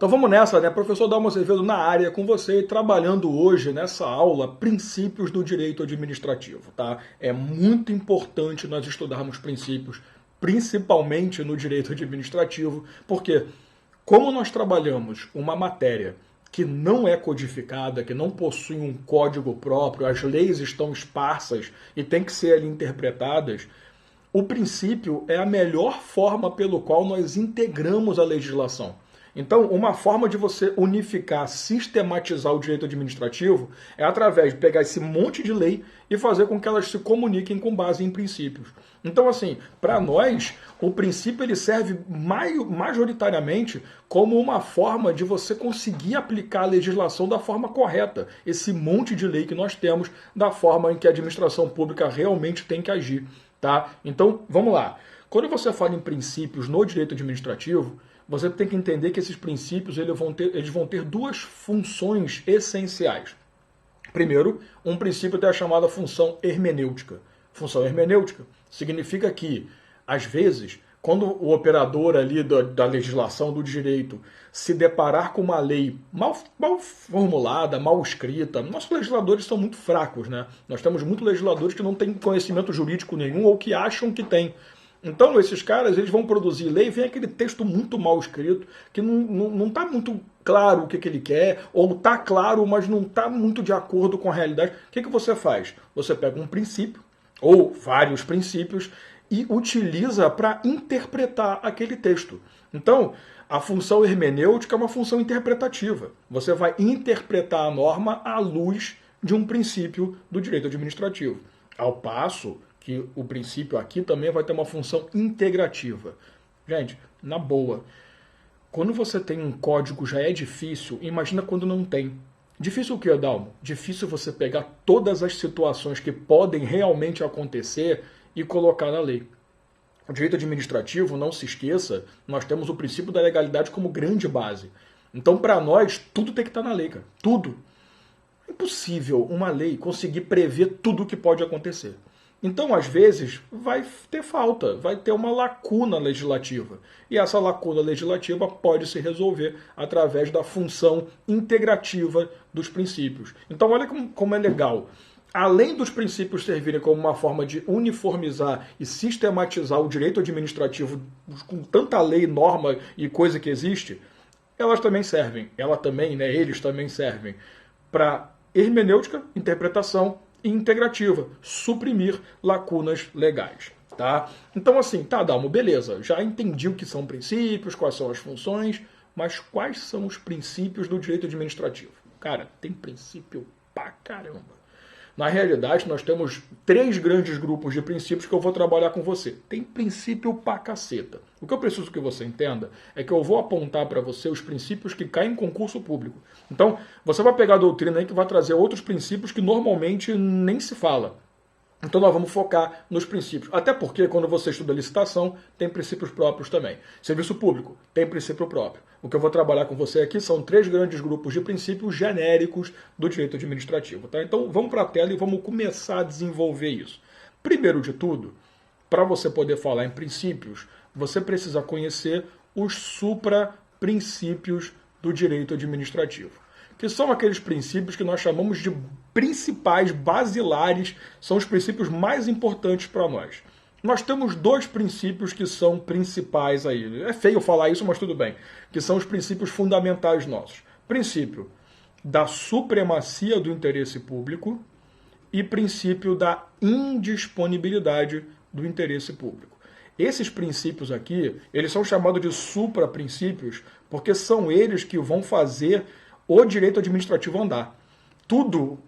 Então vamos nessa, né? Professor Dalmo Azevedo na área com você, trabalhando hoje nessa aula Princípios do Direito Administrativo, tá? É muito importante nós estudarmos princípios, principalmente no direito administrativo, porque como nós trabalhamos uma matéria que não é codificada, que não possui um código próprio, as leis estão esparsas e têm que ser ali interpretadas, o princípio é a melhor forma pelo qual nós integramos a legislação. Então, uma forma de você unificar, sistematizar o direito administrativo é através de pegar esse monte de lei e fazer com que elas se comuniquem com base em princípios. Então, assim, para nós, o princípio ele serve majoritariamente como uma forma de você conseguir aplicar a legislação da forma correta. Esse monte de lei que nós temos, da forma em que a administração pública realmente tem que agir. Tá? Então, vamos lá. Quando você fala em princípios no direito administrativo, você tem que entender que esses princípios eles vão ter duas funções essenciais. Primeiro, um princípio tem a chamada função hermenêutica. Função hermenêutica significa que, às vezes, quando o operador ali da legislação do direito se deparar com uma lei mal formulada, mal escrita, nossos legisladores são muito fracos, né? Nós temos muitos legisladores que não têm conhecimento jurídico nenhum ou que acham que têm. Então, esses caras eles vão produzir lei, vem aquele texto muito mal escrito, que não está muito claro o que ele quer, ou está claro, mas não está muito de acordo com a realidade. O que você faz? Você pega um princípio, ou vários princípios, e utiliza para interpretar aquele texto. Então, a função hermenêutica é uma função interpretativa. Você vai interpretar a norma à luz de um princípio do direito administrativo. Ao passo que o princípio aqui também vai ter uma função integrativa. Gente, na boa, quando você tem um código já é difícil, imagina quando não tem. Difícil o que, Adalmo? Difícil você pegar todas as situações que podem realmente acontecer e colocar na lei. O direito administrativo, não se esqueça, nós temos o princípio da legalidade como grande base. Então, para nós, tudo tem que estar na lei, cara. Tudo. É impossível uma lei conseguir prever tudo o que pode acontecer. Então, às vezes, vai ter falta, vai ter uma lacuna legislativa. E essa lacuna legislativa pode se resolver através da função integrativa dos princípios. Então, olha como é legal. Além dos princípios servirem como uma forma de uniformizar e sistematizar o direito administrativo com tanta lei, norma e coisa que existe, elas também servem, eles também servem para hermenêutica, interpretação e integrativa, suprimir lacunas legais. Tá? Então assim, tá, Dalmo, beleza, já entendi o que são princípios, quais são as funções, mas quais são os princípios do direito administrativo? Cara, tem princípio pra caramba. Na realidade, nós temos 3 grandes grupos de princípios que eu vou trabalhar com você. Tem princípio pra caceta. O que eu preciso que você entenda é que eu vou apontar para você os princípios que caem em concurso público. Então, você vai pegar a doutrina aí que vai trazer outros princípios que normalmente nem se fala. Então nós vamos focar nos princípios. Até porque quando você estuda licitação, tem princípios próprios também. Serviço público, tem princípio próprio. O que eu vou trabalhar com você aqui são 3 grandes grupos de princípios genéricos do direito administrativo. Tá? Então vamos para a tela e vamos começar a desenvolver isso. Primeiro de tudo, para você poder falar em princípios, você precisa conhecer os supra-princípios do direito administrativo, que são aqueles princípios que nós chamamos de principais, basilares, são os princípios mais importantes para nós. Nós temos 2 princípios que são principais aí. É feio falar isso, mas tudo bem. Que são os princípios fundamentais nossos. Princípio da supremacia do interesse público e princípio da indisponibilidade do interesse público. Esses princípios aqui, eles são chamados de supra-princípios porque são eles que vão fazer o direito administrativo andar. Tudo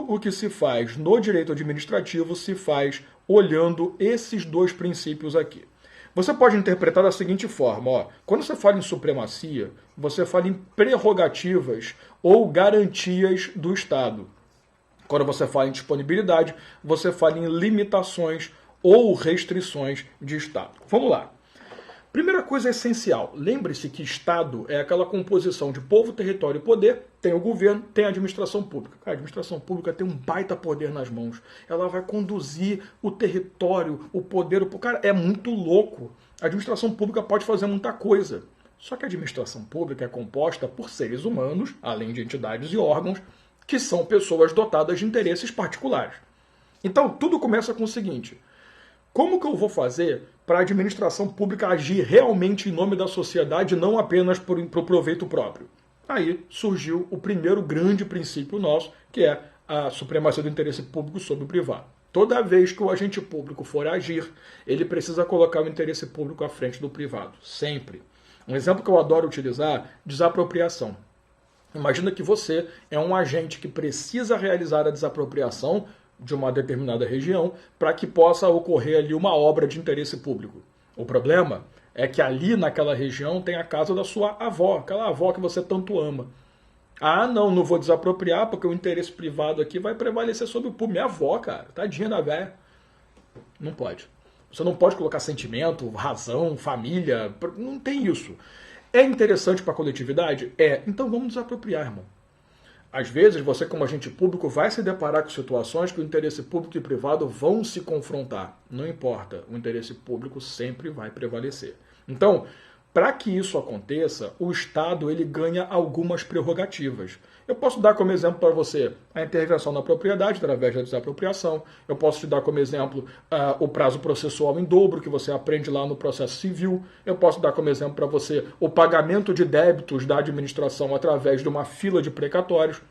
o que se faz no direito administrativo se faz olhando esses 2 princípios aqui. Você pode interpretar da seguinte forma, ó, quando você fala em supremacia, você fala em prerrogativas ou garantias do Estado. Quando você fala em disponibilidade, você fala em limitações ou restrições de Estado. Vamos lá. Primeira coisa essencial, lembre-se que Estado é aquela composição de povo, território e poder, tem o governo, tem a administração pública. Cara, a administração pública tem um baita poder nas mãos. Ela vai conduzir o território, o poder, cara, é muito louco. A administração pública pode fazer muita coisa. Só que a administração pública é composta por seres humanos, além de entidades e órgãos, que são pessoas dotadas de interesses particulares. Então, tudo começa com o seguinte: como que eu vou fazer para a administração pública agir realmente em nome da sociedade, não apenas para o proveito próprio? Aí surgiu o primeiro grande princípio nosso, que é a supremacia do interesse público sobre o privado. Toda vez que o agente público for agir, ele precisa colocar o interesse público à frente do privado. Sempre. Um exemplo que eu adoro utilizar, desapropriação. Imagina que você é um agente que precisa realizar a desapropriação de uma determinada região para que possa ocorrer ali uma obra de interesse público. O problema é que ali naquela região tem a casa da sua avó, aquela avó que você tanto ama. Ah, não vou desapropriar porque o interesse privado aqui vai prevalecer sobre o público. Minha avó, cara, tadinha da velha. Não pode. Você não pode colocar sentimento, razão, família, não tem isso. É interessante para a coletividade? É. Então vamos desapropriar, irmão. Às vezes, você como agente público vai se deparar com situações que o interesse público e privado vão se confrontar. Não importa, o interesse público sempre vai prevalecer. Então, para que isso aconteça, o Estado ele ganha algumas prerrogativas. Eu posso dar como exemplo para você a intervenção na propriedade através da desapropriação. Eu posso te dar como exemplo o prazo processual em dobro, que você aprende lá no processo civil. Eu posso dar como exemplo para você o pagamento de débitos da administração através de uma fila de precatórios.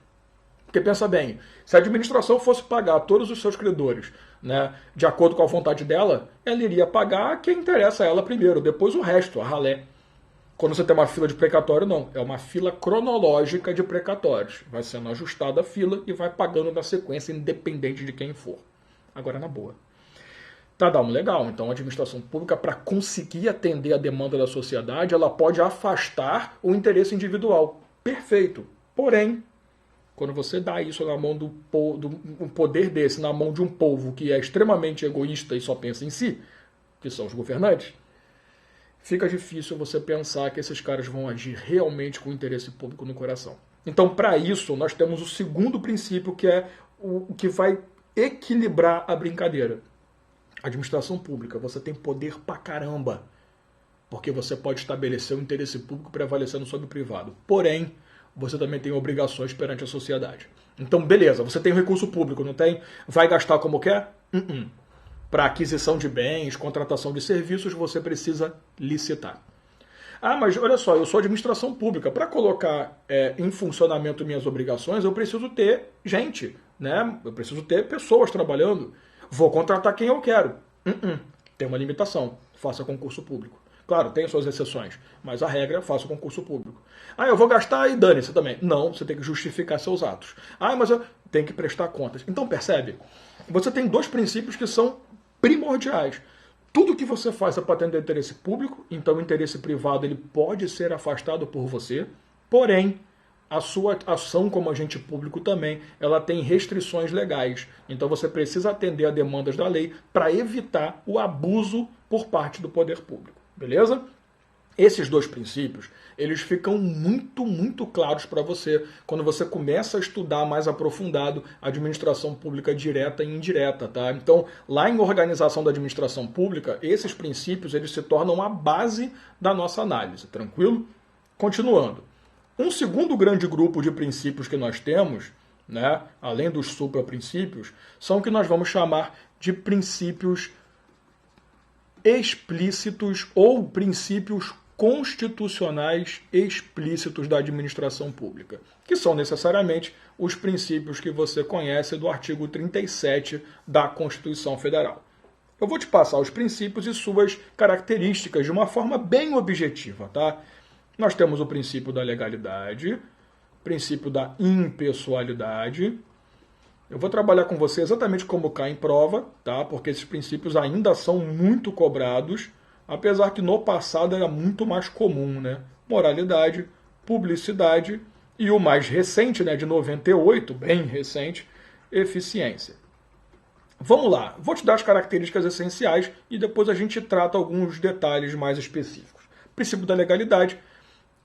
Porque pensa bem, se a administração fosse pagar todos os seus credores, né, de acordo com a vontade dela, ela iria pagar quem interessa a ela primeiro, depois o resto, a ralé. Quando você tem uma fila de precatório, não. É uma fila cronológica de precatórios. Vai sendo ajustada a fila e vai pagando na sequência, independente de quem for. Agora, na boa. Tá, Dalmo, legal. Então, a administração pública, para conseguir atender a demanda da sociedade, ela pode afastar o interesse individual. Perfeito. Porém, quando você dá isso na mão um poder desse na mão de um povo que é extremamente egoísta e só pensa em si, que são os governantes, fica difícil você pensar que esses caras vão agir realmente com o interesse público no coração. Então, para isso, nós temos o segundo princípio, que é o que vai equilibrar a brincadeira. Administração pública, você tem poder pra caramba, porque você pode estabelecer o interesse público prevalecendo sobre o privado. Porém, você também tem obrigações perante a sociedade. Então, beleza, você tem um recurso público, não tem? Vai gastar como quer? Para aquisição de bens, contratação de serviços, você precisa licitar. Ah, mas olha só, eu sou administração pública. Para colocar em funcionamento minhas obrigações, eu preciso ter gente, né? Eu preciso ter pessoas trabalhando. Vou contratar quem eu quero. Tem uma limitação. Faça concurso público. Claro, tem suas exceções, mas a regra é faça concurso público. Ah, eu vou gastar e dane-se também. Não, você tem que justificar seus atos. Ah, mas eu tenho que prestar contas. Então, percebe? Você tem dois princípios que são primordiais. Tudo que você faz é para atender o interesse público, então o interesse privado ele pode ser afastado por você, porém, a sua ação como agente público também, ela tem restrições legais. Então você precisa atender a demandas da lei para evitar o abuso por parte do poder público. Beleza? Esses dois princípios, eles ficam muito, muito claros para você quando você começa a estudar mais aprofundado a administração pública direta e indireta, tá? Então, lá em organização da administração pública, esses princípios, eles se tornam a base da nossa análise, tranquilo? Continuando. Um segundo grande grupo de princípios que nós temos, né, além dos supraprincípios, são o que nós vamos chamar de princípios explícitos ou princípios constitucionais explícitos da administração pública, que são necessariamente os princípios que você conhece do artigo 37 da Constituição Federal. Eu vou te passar os princípios e suas características de uma forma bem objetiva, tá? Nós temos o princípio da legalidade, princípio da impessoalidade. Eu vou trabalhar com você exatamente como cai em prova, tá? Porque esses princípios ainda são muito cobrados, apesar que no passado era muito mais comum, né? Moralidade, publicidade e o mais recente, né, de 98, bem recente, eficiência. Vamos lá, vou te dar as características essenciais e depois a gente trata alguns detalhes mais específicos. Princípio da legalidade.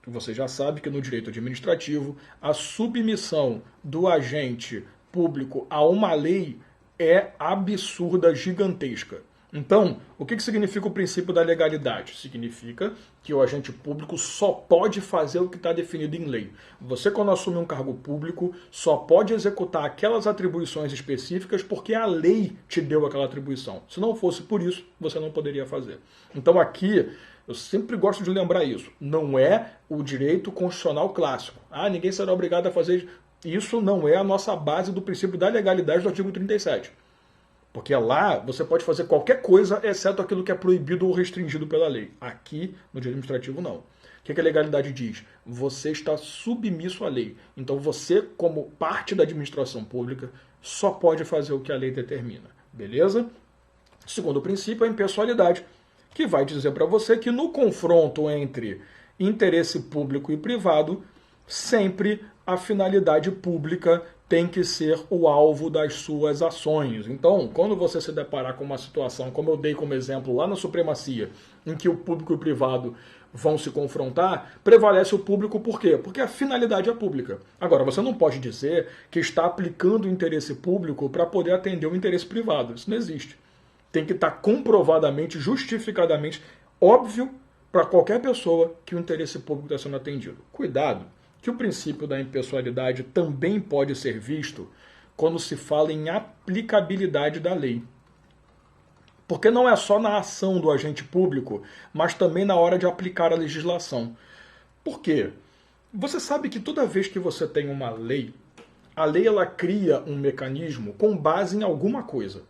Você já sabe que no direito administrativo a submissão do agente público a uma lei é absurda, gigantesca. Então, o que significa o princípio da legalidade? Significa que o agente público só pode fazer o que está definido em lei. Você, quando assume um cargo público, só pode executar aquelas atribuições específicas porque a lei te deu aquela atribuição. Se não fosse por isso, você não poderia fazer. Então aqui, eu sempre gosto de lembrar isso. Não é o direito constitucional clássico. Ninguém será obrigado a fazer. Isso não é a nossa base do princípio da legalidade do artigo 37. Porque lá você pode fazer qualquer coisa, exceto aquilo que é proibido ou restringido pela lei. Aqui, no direito administrativo, não. O que a legalidade diz? Você está submisso à lei. Então você, como parte da administração pública, só pode fazer o que a lei determina. Beleza? Segundo princípio, a impessoalidade, que vai dizer para você que no confronto entre interesse público e privado, sempre a finalidade pública tem que ser o alvo das suas ações. Então, quando você se deparar com uma situação, como eu dei como exemplo lá na supremacia, em que o público e o privado vão se confrontar, prevalece o público por quê? Porque a finalidade é pública. Agora, você não pode dizer que está aplicando o interesse público para poder atender o interesse privado. Isso não existe. Tem que estar comprovadamente, justificadamente, óbvio para qualquer pessoa que o interesse público está sendo atendido. Cuidado, que o princípio da impessoalidade também pode ser visto quando se fala em aplicabilidade da lei. Porque não é só na ação do agente público, mas também na hora de aplicar a legislação. Por quê? Você sabe que toda vez que você tem uma lei, a lei ela cria um mecanismo com base em alguma coisa.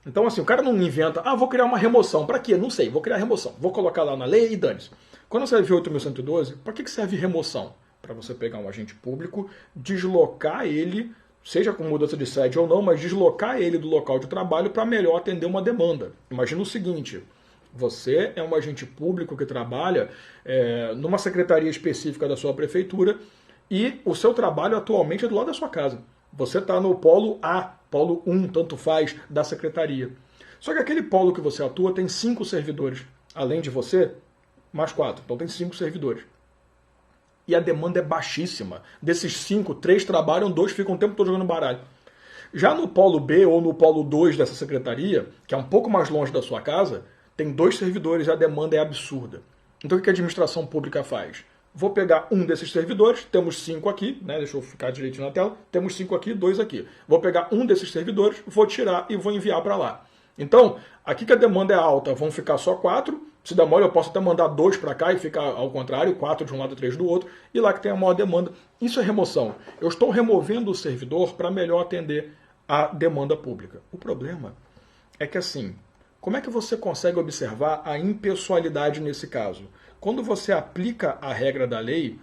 Então, assim, o cara não inventa, vou criar uma remoção. Para quê? Não sei, vou criar remoção. Vou colocar lá na lei e dane-se. Quando você viu 8.112, para que serve remoção? Para você pegar um agente público, deslocar ele, seja com mudança de sede ou não, mas deslocar ele do local de trabalho para melhor atender uma demanda. Imagina o seguinte, você é um agente público que trabalha numa secretaria específica da sua prefeitura e o seu trabalho atualmente é do lado da sua casa. Você está no polo A, polo 1, tanto faz, da secretaria. Só que aquele polo que você atua tem 5 servidores. Além de você, mais 4. Então tem 5 servidores. E a demanda é baixíssima. Desses 5, 3 trabalham, 2 ficam o tempo todo jogando baralho. Já no polo B ou no polo 2 dessa secretaria, que é um pouco mais longe da sua casa, tem 2 servidores e a demanda é absurda. Então o que a administração pública faz? Vou pegar um desses servidores, temos 5 aqui, né? Deixa eu ficar direitinho na tela, temos 5 aqui, 2 aqui. Vou pegar um desses servidores, vou tirar e vou enviar para lá. Então, aqui que a demanda é alta, vão ficar só 4. Se der mole, eu posso até mandar 2 para cá e ficar ao contrário, 4 de um lado e 3 do outro. E lá que tem a maior demanda. Isso é remoção. Eu estou removendo o servidor para melhor atender a demanda pública. O problema é que assim, como é que você consegue observar a impessoalidade nesse caso? Quando você aplica a regra da lei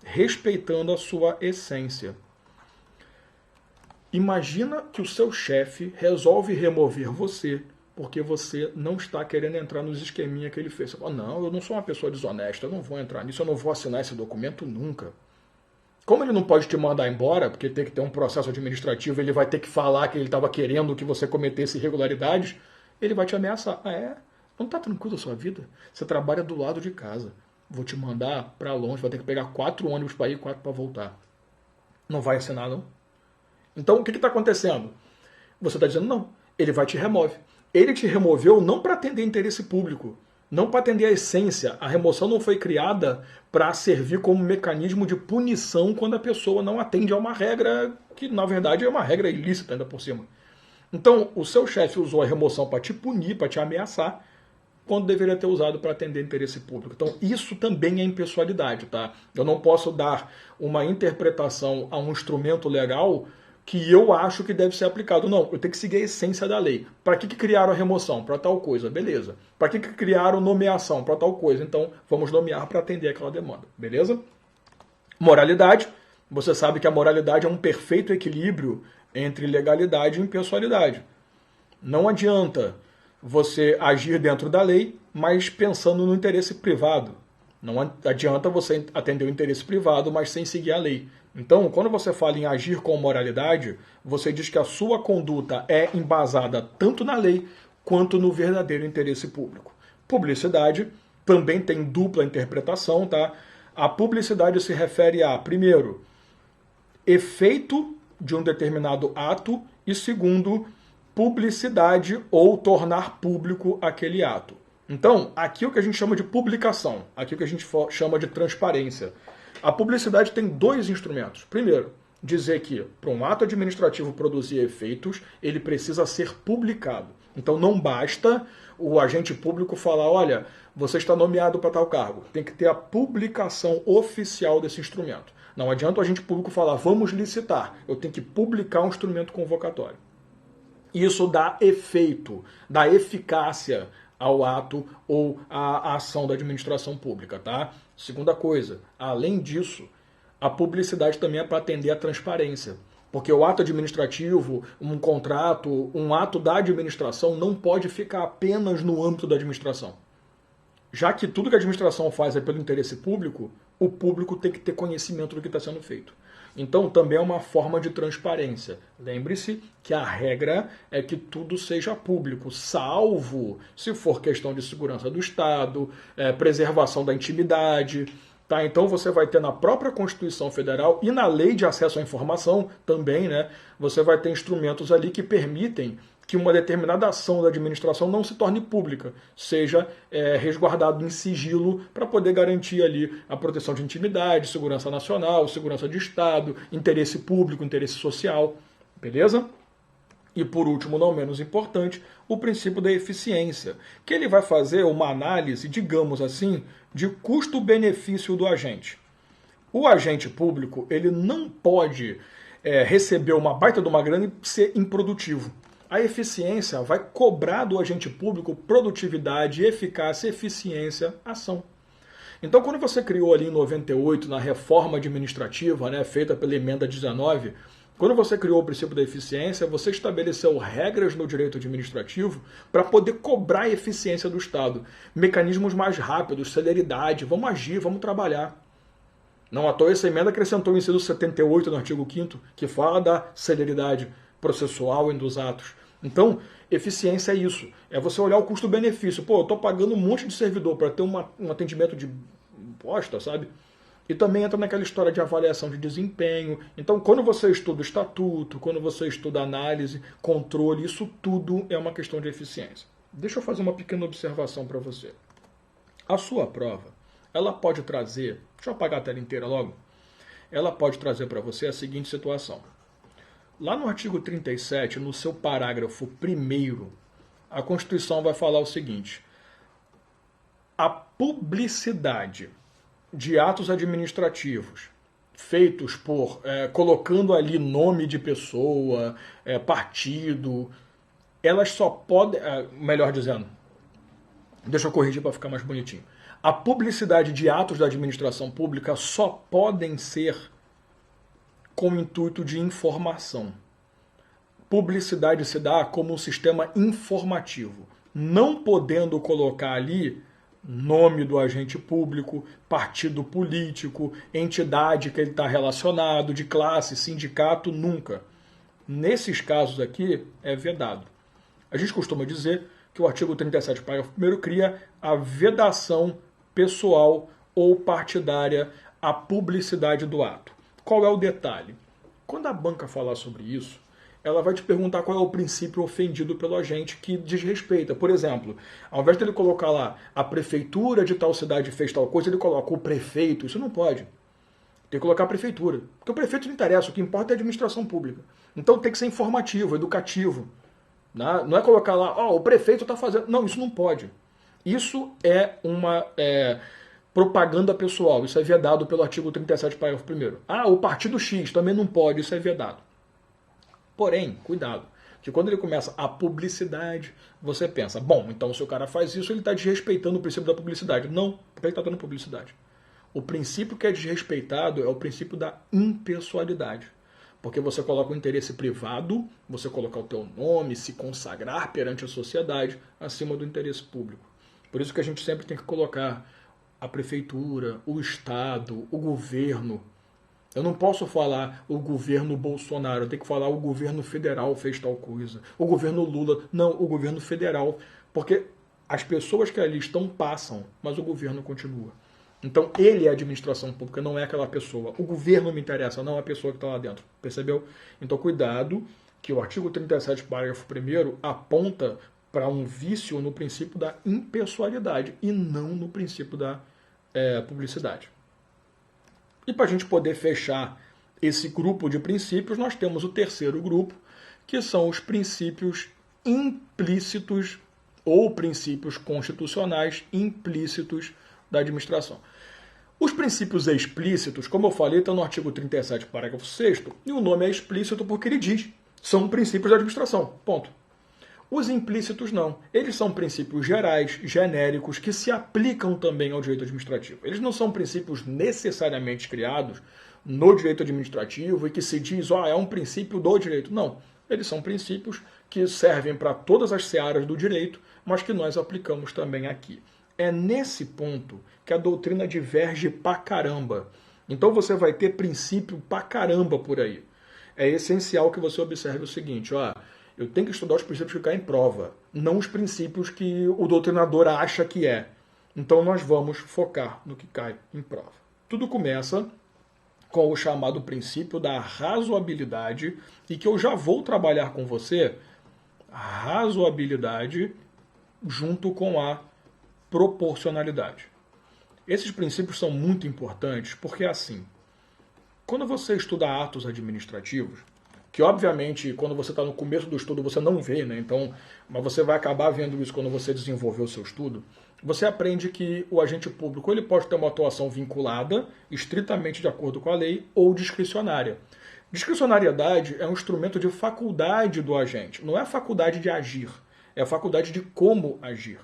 respeitando a sua essência. Imagina que o seu chefe resolve remover você porque você não está querendo entrar nos esqueminha que ele fez. Você fala, não, eu não sou uma pessoa desonesta, eu não vou entrar nisso, eu não vou assinar esse documento nunca. Como ele não pode te mandar embora, porque tem que ter um processo administrativo, ele vai ter que falar que ele estava querendo que você cometesse irregularidades, ele vai te ameaçar. Não está tranquilo a sua vida? Você trabalha do lado de casa. Vou te mandar para longe, vai ter que pegar 4 ônibus para ir e 4 para voltar. Não vai assinar, não? Então, o que está acontecendo? Você está dizendo, não, ele vai te remove. Ele te removeu não para atender interesse público, não para atender a essência. A remoção não foi criada para servir como mecanismo de punição quando a pessoa não atende a uma regra que, na verdade, é uma regra ilícita ainda por cima. Então, o seu chefe usou a remoção para te punir, para te ameaçar, quando deveria ter usado para atender interesse público. Então, isso também é impessoalidade, tá? Eu não posso dar uma interpretação a um instrumento legal que eu acho que deve ser aplicado. Não, eu tenho que seguir a essência da lei. Para que criaram a remoção? Para tal coisa, beleza. Para que criaram nomeação? Para tal coisa. Então, vamos nomear para atender aquela demanda, beleza? Moralidade. Você sabe que a moralidade é um perfeito equilíbrio entre legalidade e impessoalidade. Não adianta você agir dentro da lei, mas pensando no interesse privado. Não adianta você atender o interesse privado, mas sem seguir a lei. Então, quando você fala em agir com moralidade, você diz que a sua conduta é embasada tanto na lei quanto no verdadeiro interesse público. Publicidade também tem dupla interpretação, tá? A publicidade se refere a, primeiro, efeito de um determinado ato e, segundo, publicidade ou tornar público aquele ato. Então, aqui é o que a gente chama de publicação, aqui é o que a gente chama de transparência. A publicidade tem dois instrumentos. Primeiro, dizer que para um ato administrativo produzir efeitos, ele precisa ser publicado. Então não basta o agente público falar, olha, você está nomeado para tal cargo. Tem que ter a publicação oficial desse instrumento. Não adianta o agente público falar, vamos licitar. Eu tenho que publicar um instrumento convocatório. Isso dá efeito, dá eficácia ao ato ou à ação da administração pública, tá? Segunda coisa, além disso, a publicidade também é para atender à transparência. Porque o ato administrativo, um contrato, um ato da administração não pode ficar apenas no âmbito da administração. Já que tudo que a administração faz é pelo interesse público, o público tem que ter conhecimento do que está sendo feito. Então também é uma forma de transparência. Lembre-se que a regra é que tudo seja público, salvo se for questão de segurança do Estado, preservação da intimidade. Tá? Então você vai ter na própria Constituição Federal e na Lei de Acesso à Informação também, né, você vai ter instrumentos ali que permitem que uma determinada ação da administração não se torne pública, seja resguardado em sigilo para poder garantir ali a proteção de intimidade, segurança nacional, segurança de Estado, interesse público, interesse social, beleza? E por último, não menos importante, o princípio da eficiência, que ele vai fazer uma análise, digamos assim, de custo-benefício do agente. O agente público, ele não pode receber uma baita de uma grana e ser improdutivo. A eficiência vai cobrar do agente público produtividade, eficácia, eficiência, ação. Então, quando você criou ali em 98, na reforma administrativa, né, feita pela emenda 19, quando você criou o princípio da eficiência, você estabeleceu regras no direito administrativo para poder cobrar a eficiência do Estado. Mecanismos mais rápidos, celeridade, vamos agir, vamos trabalhar. Não à toa essa emenda acrescentou o inciso 78 no artigo 5º, que fala da celeridade processual dos atos. Então, eficiência é isso. É você olhar o custo-benefício. Pô, eu estou pagando um monte de servidor para ter um atendimento de bosta, sabe? E também entra naquela história de avaliação de desempenho. Então, quando você estuda o estatuto, quando você estuda análise, controle, isso tudo é uma questão de eficiência. Deixa eu fazer uma pequena observação para você. A sua prova, ela pode trazer... Deixa eu apagar a tela inteira logo. Ela pode trazer para você a seguinte situação. Lá no artigo 37, no seu parágrafo 1º, a Constituição vai falar o seguinte: a publicidade de atos administrativos feitos por, colocando ali nome de pessoa, partido, elas só podem, melhor dizendo, deixa eu corrigir para ficar mais bonitinho. A publicidade de atos da administração pública só podem ser com o intuito de informação. Publicidade se dá como um sistema informativo, não podendo colocar ali nome do agente público, partido político, entidade que ele está relacionado, de classe, sindicato, nunca. Nesses casos aqui, é vedado. A gente costuma dizer que o artigo 37, parágrafo 1º, cria a vedação pessoal ou partidária à publicidade do ato. Qual é o detalhe? Quando a banca falar sobre isso, ela vai te perguntar qual é o princípio ofendido pelo agente que desrespeita. Por exemplo, ao invés dele colocar lá a prefeitura de tal cidade fez tal coisa, ele coloca o prefeito. Isso não pode. Tem que colocar a prefeitura. Porque o prefeito não interessa, o que importa é a administração pública. Então tem que ser informativo, educativo. Não é colocar lá, o prefeito está fazendo... Não, isso não pode. Isso é uma... propaganda pessoal, isso é vedado pelo artigo 37, parágrafo 1º. O partido X também não pode, isso é vedado. Porém, cuidado, que quando ele começa a publicidade, você pensa, bom, então se o cara faz isso, ele está desrespeitando o princípio da publicidade. Não, porque ele está dando publicidade. O princípio que é desrespeitado é o princípio da impessoalidade. Porque você coloca o interesse privado, você colocar o teu nome, se consagrar perante a sociedade, acima do interesse público. Por isso que a gente sempre tem que colocar a prefeitura, o Estado, o governo. Eu não posso falar o governo Bolsonaro, eu tenho que falar o governo federal fez tal coisa, o governo Lula. Não, o governo federal. Porque as pessoas que ali estão passam, mas o governo continua. Então ele é a administração pública, não é aquela pessoa. O governo me interessa, não a pessoa que está lá dentro. Percebeu? Então cuidado que o artigo 37, parágrafo 1º, aponta para um vício no princípio da impessoalidade e não no princípio da publicidade. E para a gente poder fechar esse grupo de princípios, nós temos o terceiro grupo, que são os princípios implícitos ou princípios constitucionais implícitos da administração. Os princípios explícitos, como eu falei, estão no artigo 37, parágrafo 6º, e o nome é explícito porque ele diz, são princípios da administração, ponto. Os implícitos não. Eles são princípios gerais, genéricos, que se aplicam também ao direito administrativo. Eles não são princípios necessariamente criados no direito administrativo e que se diz, é um princípio do direito. Não. Eles são princípios que servem para todas as searas do direito, mas que nós aplicamos também aqui. É nesse ponto que a doutrina diverge pra caramba. Então você vai ter princípio pra caramba por aí. É essencial que você observe o seguinte, eu tenho que estudar os princípios que caem em prova, não os princípios que o doutrinador acha que é. Então nós vamos focar no que cai em prova. Tudo começa com o chamado princípio da razoabilidade, e que eu já vou trabalhar com você, razoabilidade junto com a proporcionalidade. Esses princípios são muito importantes porque, assim, quando você estuda atos administrativos, que obviamente quando você está no começo do estudo você não vê, né? Então, mas você vai acabar vendo isso quando você desenvolver o seu estudo, você aprende que o agente público ele pode ter uma atuação vinculada, estritamente de acordo com a lei, ou discricionária. Discricionariedade é um instrumento de faculdade do agente, não é a faculdade de agir, é a faculdade de como agir.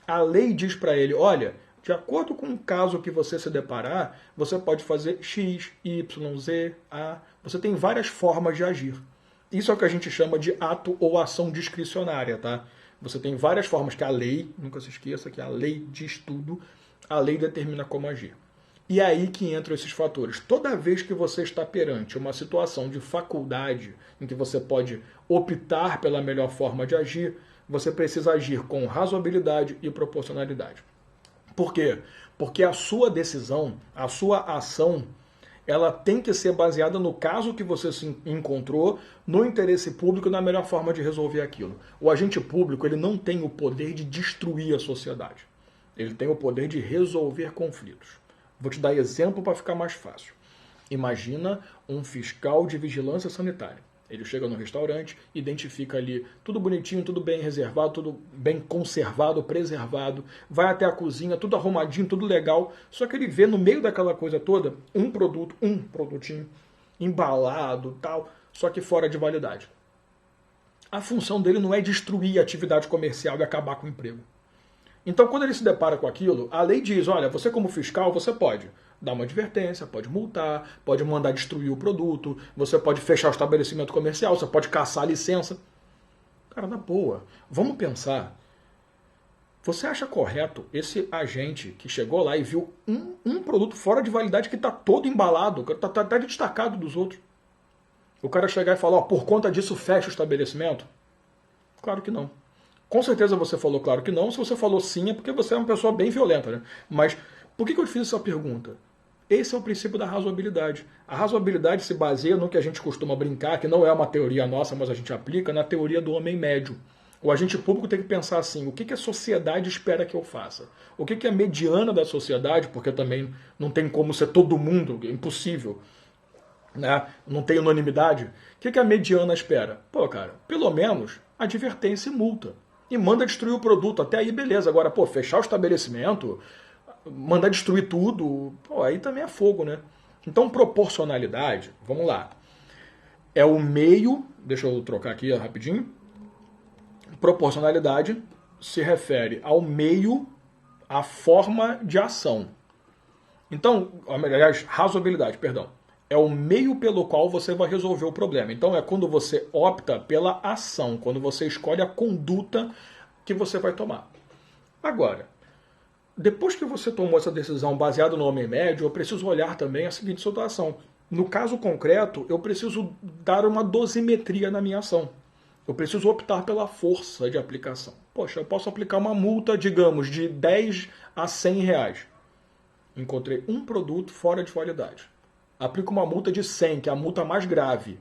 A lei diz para ele, olha, de acordo com o caso que você se deparar, você pode fazer X, Y, Z, A. Você tem várias formas de agir. Isso é o que a gente chama de ato ou ação discricionária, tá? Você tem várias formas que a lei, nunca se esqueça que a lei diz tudo, a lei determina como agir. E é aí que entram esses fatores. Toda vez que você está perante uma situação de faculdade, em que você pode optar pela melhor forma de agir, você precisa agir com razoabilidade e proporcionalidade. Por quê? Porque a sua decisão, a sua ação, ela tem que ser baseada no caso que você se encontrou, no interesse público, na melhor forma de resolver aquilo. O agente público ele não tem o poder de destruir a sociedade. Ele tem o poder de resolver conflitos. Vou te dar exemplo para ficar mais fácil. Imagina um fiscal de vigilância sanitária. Ele chega no restaurante, identifica ali tudo bonitinho, tudo bem reservado, tudo bem conservado, preservado, vai até a cozinha, tudo arrumadinho, tudo legal, só que ele vê no meio daquela coisa toda um produtinho embalado, tal, só que fora de validade. A função dele não é destruir a atividade comercial e acabar com o emprego. Então, quando ele se depara com aquilo, a lei diz, olha, você como fiscal, você pode dar uma advertência, pode multar, pode mandar destruir o produto, você pode fechar o estabelecimento comercial, você pode caçar a licença. Cara, na boa, vamos pensar. Você acha correto esse agente que chegou lá e viu um produto fora de validade que está todo embalado, está até destacado dos outros? O cara chegar e falar, por conta disso fecha o estabelecimento? Claro que não. Com certeza você falou claro que não. Se você falou sim, é porque você é uma pessoa bem violenta, né? Mas por que eu fiz essa pergunta? Esse é o princípio da razoabilidade. A razoabilidade se baseia no que a gente costuma brincar, que não é uma teoria nossa, mas a gente aplica na teoria do homem médio. O agente público tem que pensar assim, o que a sociedade espera que eu faça? O que a mediana da sociedade, porque também não tem como ser todo mundo, é impossível, né? Não tem unanimidade. O que a mediana espera? Pô, cara, pelo menos advertência e multa. E manda destruir o produto. Até aí, beleza. Agora, fechar o estabelecimento, mandar destruir tudo, aí também é fogo, né? Então, proporcionalidade, vamos lá. É o meio, deixa eu trocar aqui rapidinho. Proporcionalidade se refere ao meio, à forma de ação. Então, aliás, razoabilidade, perdão. É o meio pelo qual você vai resolver o problema. Então é quando você opta pela ação, quando você escolhe a conduta que você vai tomar. Agora, depois que você tomou essa decisão baseada no homem médio, eu preciso olhar também a seguinte situação. No caso concreto, eu preciso dar uma dosimetria na minha ação. Eu preciso optar pela força de aplicação. Poxa, eu posso aplicar uma multa, digamos, de 10 a 100 reais. Encontrei um produto fora de validade. Aplico uma multa de 100, que é a multa mais grave.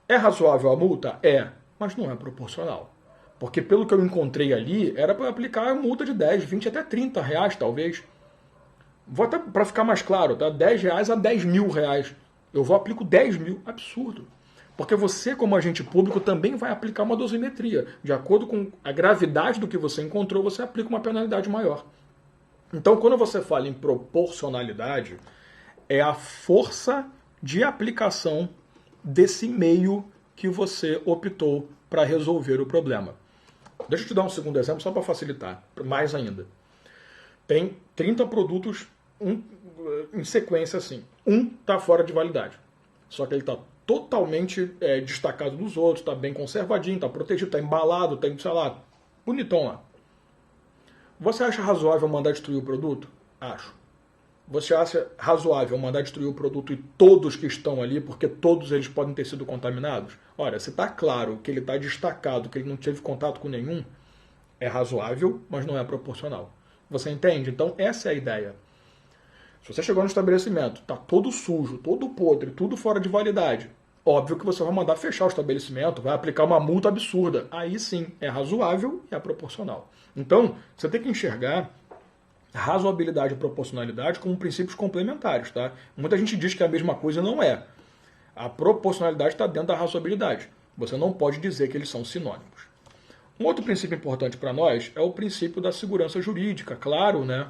É razoável a multa? É, mas não é proporcional. Porque pelo que eu encontrei ali, era para aplicar a multa de 10, 20 até 30 reais, talvez. Vou até para ficar mais claro, tá? 10 reais a 10 mil reais. Eu vou aplico 10 mil. Absurdo. Porque você, como agente público, também vai aplicar uma dosimetria. De acordo com a gravidade do que você encontrou, você aplica uma penalidade maior. Então, quando você fala em proporcionalidade, é a força de aplicação desse meio que você optou para resolver o problema. Deixa eu te dar um segundo exemplo só para facilitar, mais ainda. Tem 30 produtos em sequência assim. Um está fora de validade. Só que ele está totalmente destacado dos outros, está bem conservadinho, está protegido, está embalado, está, sei lá, bonitão lá. Você acha razoável mandar destruir o produto? Acho. Você acha razoável mandar destruir o produto e todos que estão ali, porque todos eles podem ter sido contaminados? Olha, se está claro que ele está destacado, que ele não teve contato com nenhum, é razoável, mas não é proporcional. Você entende? Então essa é a ideia. Se você chegou no estabelecimento, está todo sujo, todo podre, tudo fora de validade, óbvio que você vai mandar fechar o estabelecimento, vai aplicar uma multa absurda. Aí sim, é razoável e é proporcional. Então, você tem que enxergar razoabilidade e proporcionalidade como princípios complementares, tá? Muita gente diz que é a mesma coisa, não é. A proporcionalidade está dentro da razoabilidade. Você não pode dizer que eles são sinônimos. Um outro princípio importante para nós é o princípio da segurança jurídica, claro, né?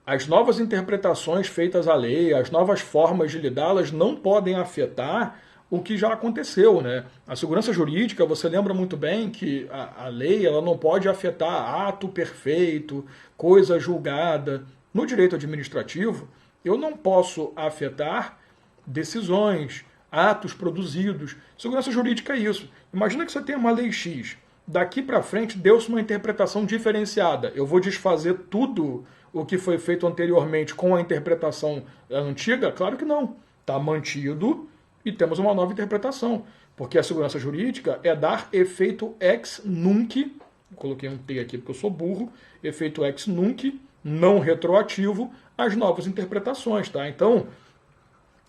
As novas interpretações feitas à lei, as novas formas de lidá-las não podem afetar o que já aconteceu, né? A segurança jurídica, você lembra muito bem que a lei ela não pode afetar ato perfeito, coisa julgada. No direito administrativo, eu não posso afetar decisões, atos produzidos. Segurança jurídica é isso. Imagina que você tem uma lei X. Daqui para frente deu-se uma interpretação diferenciada. Eu vou desfazer tudo o que foi feito anteriormente com a interpretação antiga? Claro que não. Está mantido e temos uma nova interpretação. Porque a segurança jurídica é dar efeito ex nunc, coloquei um T aqui porque eu sou burro, efeito ex nunc, não retroativo, às novas interpretações. Tá? Então,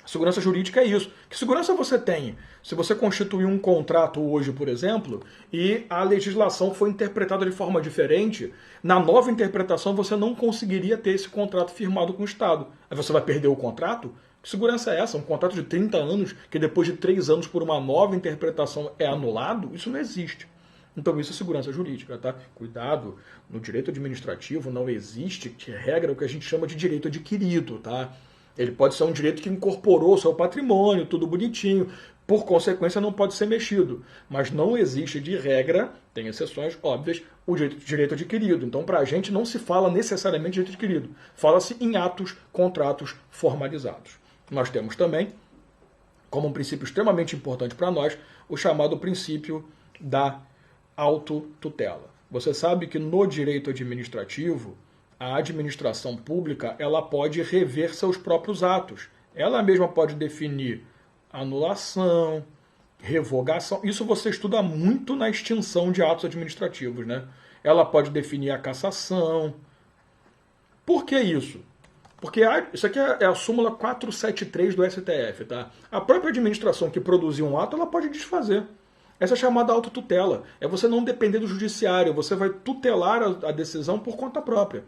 segurança jurídica é isso. Que segurança você tem se você constituir um contrato hoje, por exemplo, e a legislação foi interpretada de forma diferente? Na nova interpretação você não conseguiria ter esse contrato firmado com o Estado. Aí você vai perder o contrato? Que segurança é essa? Um contrato de 30 anos que depois de 3 anos por uma nova interpretação é anulado? Isso não existe. Então isso é segurança jurídica, tá? Cuidado, no direito administrativo não existe regra o que a gente chama de direito adquirido, tá? Ele pode ser um direito que incorporou o seu patrimônio, tudo bonitinho, por consequência não pode ser mexido. Mas não existe de regra, tem exceções óbvias, o direito adquirido. Então para a gente não se fala necessariamente de direito adquirido, fala-se em atos, contratos formalizados. Nós temos também, como um princípio extremamente importante para nós, o chamado princípio da autotutela. Você sabe que no direito administrativo, a administração pública ela pode rever seus próprios atos. Ela mesma pode definir anulação, revogação. Isso você estuda muito na extinção de atos administrativos, né? Ela pode definir a cassação. Por que isso? Porque isso aqui é a súmula 473 do STF, tá? A própria administração que produziu um ato, ela pode desfazer. Essa é chamada autotutela. É você não depender do judiciário, você vai tutelar a decisão por conta própria.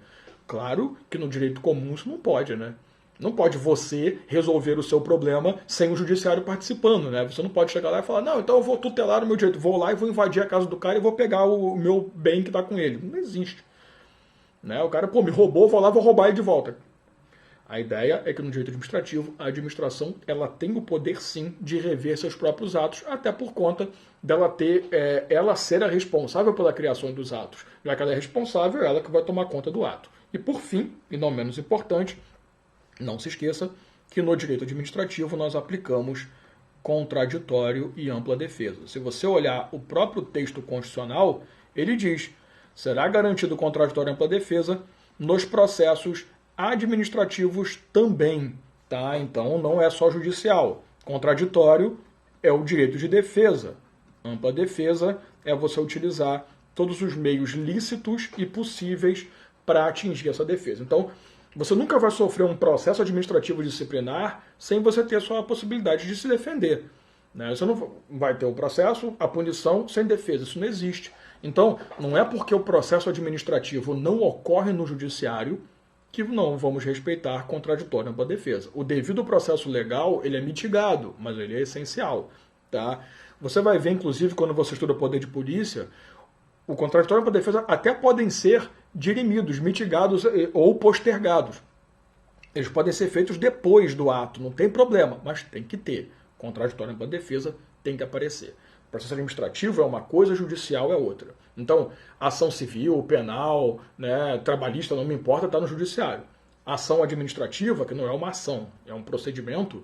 Claro que no direito comum isso não pode, né? Não pode você resolver o seu problema sem o judiciário participando, né? Você não pode chegar lá e falar, não, então eu vou tutelar o meu direito, vou lá e vou invadir a casa do cara e vou pegar o meu bem que está com ele. Não existe. Né? O cara, me roubou, vou lá, vou roubar ele de volta. A ideia é que no direito administrativo, a administração ela tem o poder sim de rever seus próprios atos, até por conta dela ter, ela ser a responsável pela criação dos atos. Já que ela é responsável, ela que vai tomar conta do ato. E por fim, e não menos importante, não se esqueça que no direito administrativo nós aplicamos contraditório e ampla defesa. Se você olhar o próprio texto constitucional, ele diz: será garantido contraditório e ampla defesa nos processos administrativos também, tá? Então não é só judicial. Contraditório é o direito de defesa. Ampla defesa é você utilizar todos os meios lícitos e possíveis para atingir essa defesa. Então, você nunca vai sofrer um processo administrativo disciplinar sem você ter só a possibilidade de se defender. né? Você não vai ter o processo, a punição sem defesa, isso não existe. Então, não é porque o processo administrativo não ocorre no judiciário que não vamos respeitar contraditório ampla defesa. O devido processo legal, ele é mitigado, mas ele é essencial, tá? Você vai ver, inclusive, quando você estuda poder de polícia, o contraditório ampla defesa até podem ser dirimidos, mitigados ou postergados. Eles podem ser feitos depois do ato, não tem problema, mas tem que ter. Contraditório ampla defesa tem que aparecer. O processo administrativo é uma coisa, judicial é outra. Então, ação civil, penal, né, trabalhista, não me importa, está no judiciário. Ação administrativa, que não é uma ação, é um procedimento,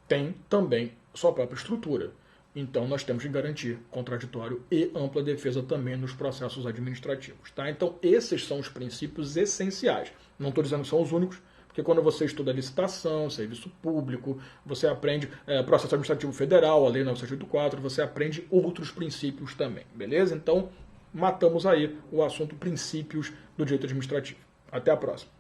tem também sua própria estrutura. Então, nós temos que garantir contraditório e ampla defesa também nos processos administrativos. Tá? Então, esses são os princípios essenciais. Não estou dizendo que são os únicos, porque quando você estuda licitação, serviço público, você aprende processo administrativo federal, a lei 984, você aprende outros princípios também, beleza? Então, matamos aí o assunto princípios do direito administrativo. Até a próxima.